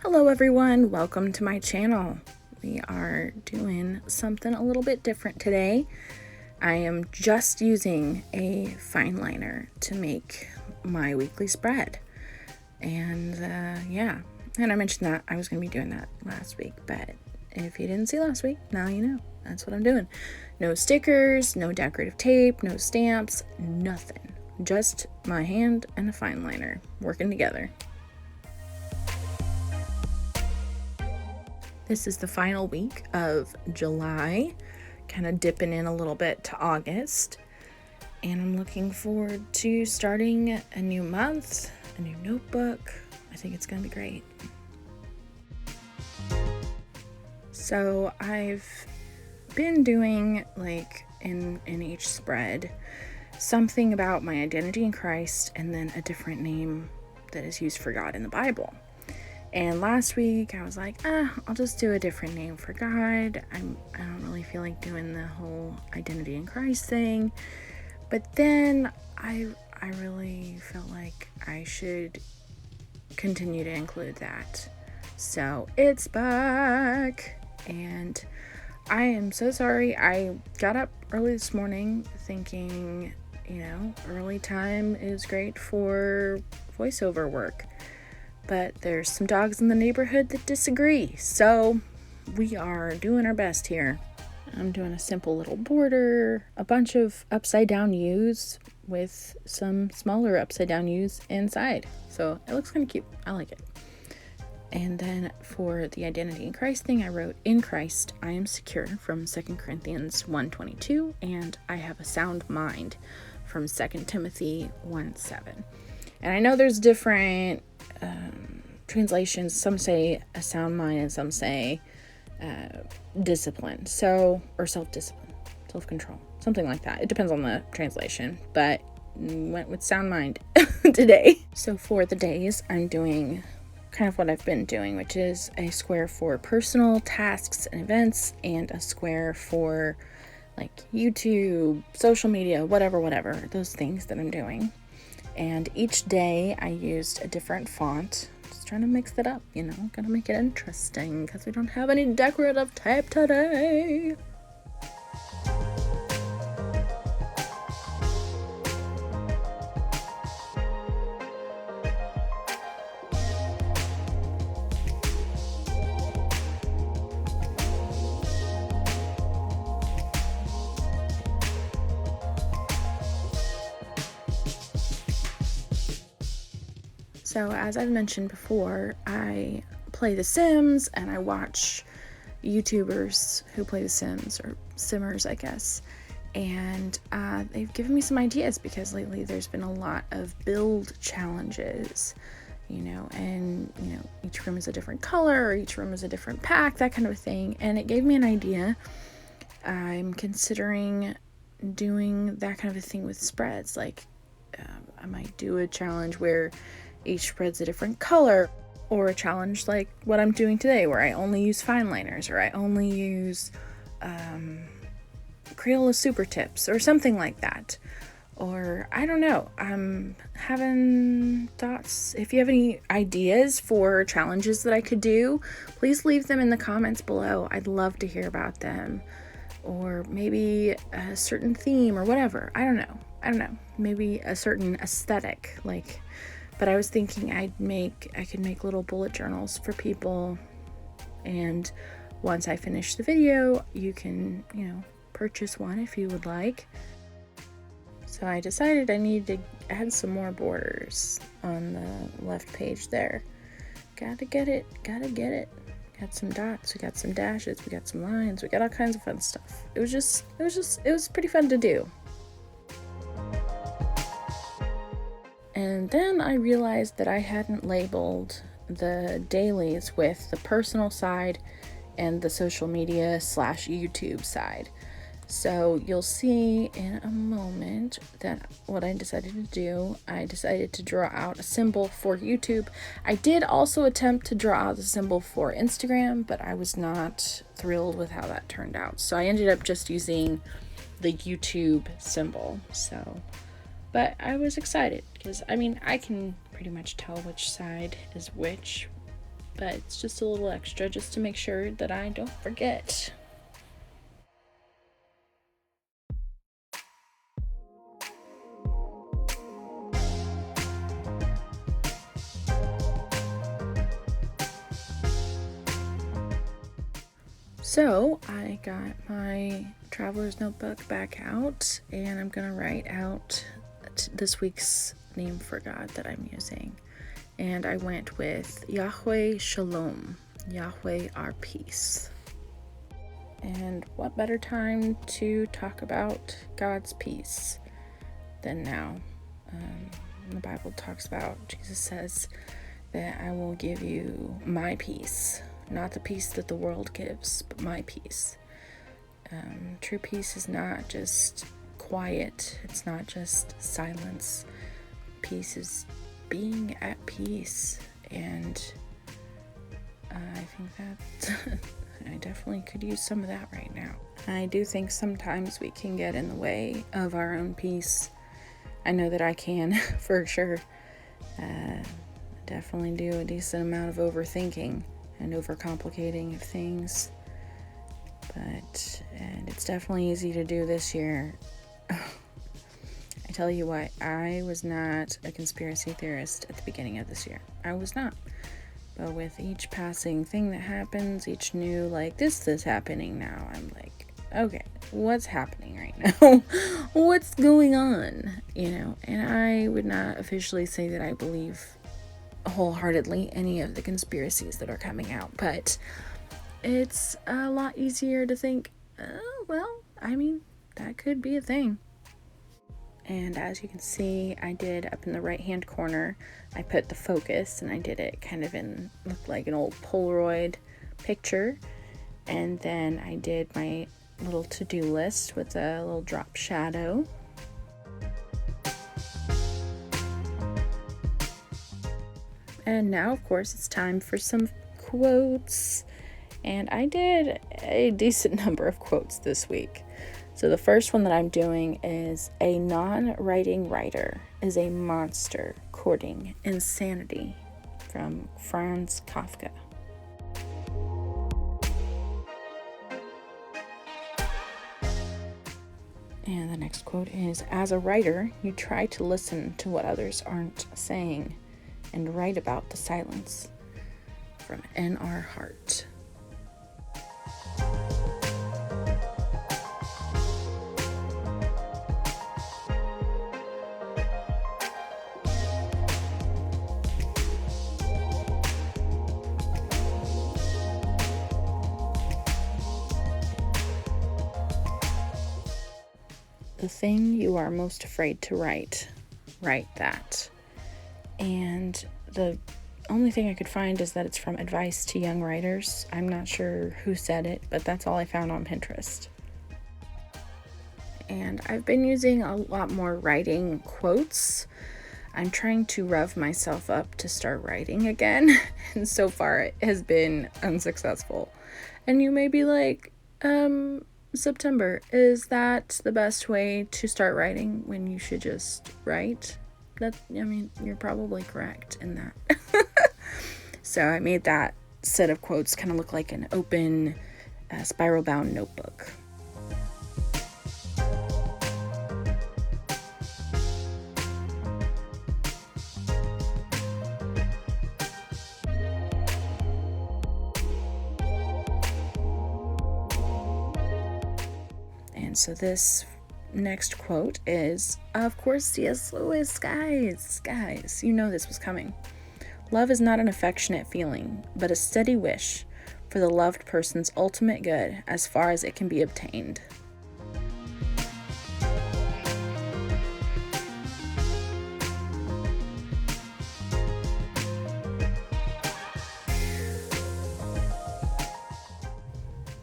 Hello everyone, welcome to my channel. We are doing something a little bit different today. I am just using a fine liner to make my weekly spread. And yeah, and I mentioned that I was going to be doing that last week, but if you didn't see last week, now you know. That's what I'm doing. No stickers, no decorative tape, no stamps, nothing. Just my hand and a fine liner working together. This is the final week of July, kind of dipping in a little bit to August. And I'm looking forward to starting a new month, a new notebook. I think it's going to be great. So I've been doing, like, in each spread, something about my identity in Christ and then a different name that is used for God in the Bible. And last week I was like, I'll just do a different name for God. I don't really feel like doing the whole identity in Christ thing. But then I really felt like I should continue to include that. So it's back. And I am so sorry. I got up early this morning thinking, early time is great for voiceover work. But there's some dogs in the neighborhood that disagree, so we are doing our best here. I'm doing a simple little border, a bunch of upside down U's with some smaller upside down U's inside. So it looks kind of cute. I like it. And then for the identity in Christ thing, I wrote, "In Christ, I am secure," from 2 Corinthians 1:22, and "I have a sound mind," from 2 Timothy 1:7. And I know there's different translations. Some say a sound mind and some say discipline. Or self-discipline, self-control, something like that. It depends on the translation, but went with sound mind today. So for the days, I'm doing kind of what I've been doing, which is a square for personal tasks and events and a square for like YouTube, social media, whatever, those things that I'm doing. And each day I used a different font. Just trying to mix it up, gotta make it interesting because we don't have any decorative tape today. So as I've mentioned before, I play The Sims and I watch YouTubers who play The Sims, or Simmers, I guess. And they've given me some ideas because lately there's been a lot of build challenges, and each room is a different color or each room is a different pack, that kind of a thing. And it gave me an idea. I'm considering doing that kind of a thing with spreads. Like I might do a challenge where each spread's a different color, or a challenge like what I'm doing today where I only use fine liners, or I only use Crayola super tips or something like that. Or I don't know, I'm having thoughts. If you have any ideas for challenges that I could do, please leave them in the comments below. I'd love to hear about them. Or maybe a certain theme or whatever. I don't know. Maybe a certain aesthetic, but I was thinking I could make little bullet journals for people, and once I finish the video, you can, purchase one if you would like. So I decided I needed to add some more borders on the left page there. Gotta get it. Got some dots, we got some dashes, we got some lines, we got all kinds of fun stuff. It was pretty fun to do. And then I realized that I hadn't labeled the dailies with the personal side and the social media / YouTube side. So you'll see in a moment that what I decided to do, I decided to draw out a symbol for YouTube. I did also attempt to draw out the symbol for Instagram, but I was not thrilled with how that turned out. So I ended up just using the YouTube symbol. But I was excited because, I can pretty much tell which side is which but it's just a little extra just to make sure that I don't forget. So I got my traveler's notebook back out, and I'm gonna write out this week's name for God that I'm using. And I went with Yahweh Shalom, Yahweh our peace. And what better time to talk about God's peace than now? The Bible talks about, Jesus says that I will give you my peace. Not the peace that the world gives, but my peace. True peace is not just quiet. It's not just silence. Peace is being at peace. And I think that I definitely could use some of that right now. I do think sometimes we can get in the way of our own peace. I know that I can, for sure. Definitely do a decent amount of overthinking and overcomplicating of things, and it's definitely easy to do this year. I tell you what, I was not a conspiracy theorist at the beginning of this year. I was not. But with each passing thing that happens, each new, like, this is happening now, I'm like, okay, what's happening right now? What's going on? And I would not officially say that I believe wholeheartedly any of the conspiracies that are coming out, but it's a lot easier to think, that could be a thing. And as you can see, I did up in the right hand corner, I put the focus, and I did it kind of looked like an old Polaroid picture. And then I did my little to-do list with a little drop shadow. And now, of course, it's time for some quotes. And I did a decent number of quotes this week. So the first one that I'm doing is, a non-writing writer is a monster courting insanity, from Franz Kafka. And the next quote is, as a writer, you try to listen to what others aren't saying and write about the silence, from N.R. Hart. The thing you are most afraid to write that. And the only thing I could find is that it's from Advice to Young Writers. I'm not sure who said it, but that's all I found on Pinterest. And I've been using a lot more writing quotes. I'm trying to rev myself up to start writing again, and so far it has been unsuccessful. And you may be like, September, is that the best way to start writing when you should just write? You're probably correct in that. So I made that set of quotes kind of look like an open, spiral-bound notebook. And so this next quote is, of course, C.S. Lewis. Guys, you know this was coming. Love is not an affectionate feeling, but a steady wish for the loved person's ultimate good as far as it can be obtained.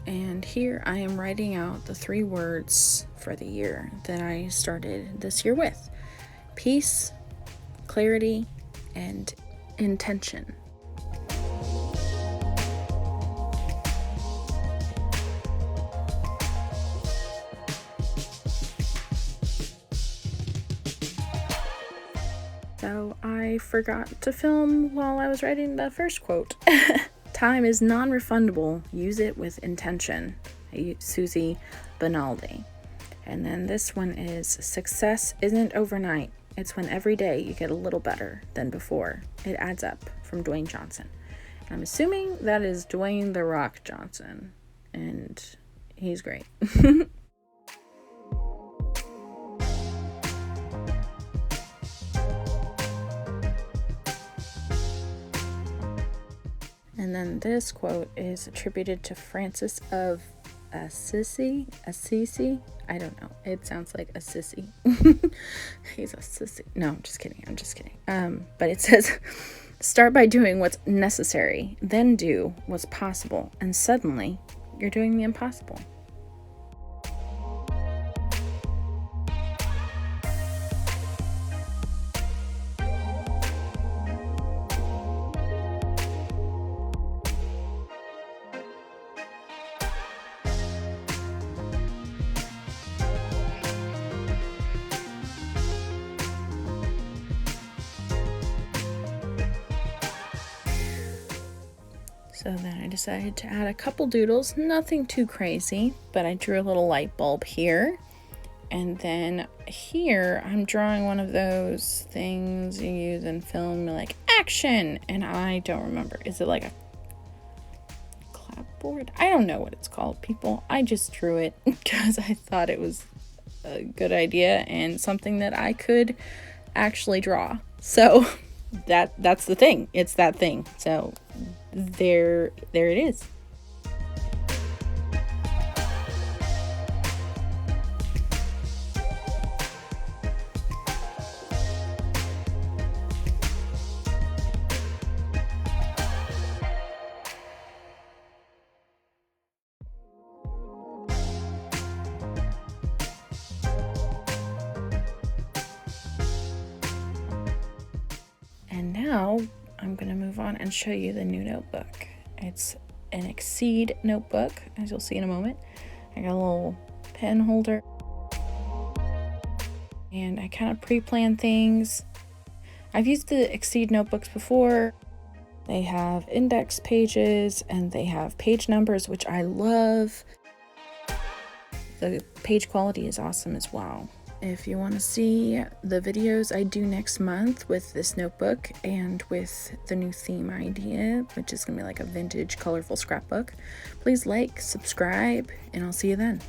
And here I am writing out the 3 words for the year that I started this year with: peace, clarity, and intention. So I forgot to film while I was writing the first quote. Time is non-refundable. Use it with intention. Susie Bonaldi. And then this one is, success isn't overnight. It's when every day you get a little better than before. It adds up, from Dwayne Johnson. And I'm assuming that is Dwayne The Rock Johnson. And he's great. And then this quote is attributed to Francis of Assisi. I don't know. It sounds like a sissy. He's a sissy. No, I'm just kidding. But it says, start by doing what's necessary, then do what's possible, and suddenly you're doing the impossible. So then I decided to add a couple doodles, nothing too crazy, but I drew a little light bulb here. And then here I'm drawing one of those things you use in film, like action. And I don't remember. Is it like a clapboard? I don't know what it's called, people. I just drew it because I thought it was a good idea and something that I could actually draw. So that's the thing. It's that thing. So there it is. And now I'm going to move on and show you the new notebook. It's an Exceed notebook, as you'll see in a moment. I got a little pen holder. And I kind of pre-plan things. I've used the Exceed notebooks before. They have index pages and they have page numbers, which I love. The page quality is awesome as well. If you want to see the videos I do next month with this notebook and with the new theme idea, which is going to be like a vintage colorful scrapbook, please like, subscribe, and I'll see you then.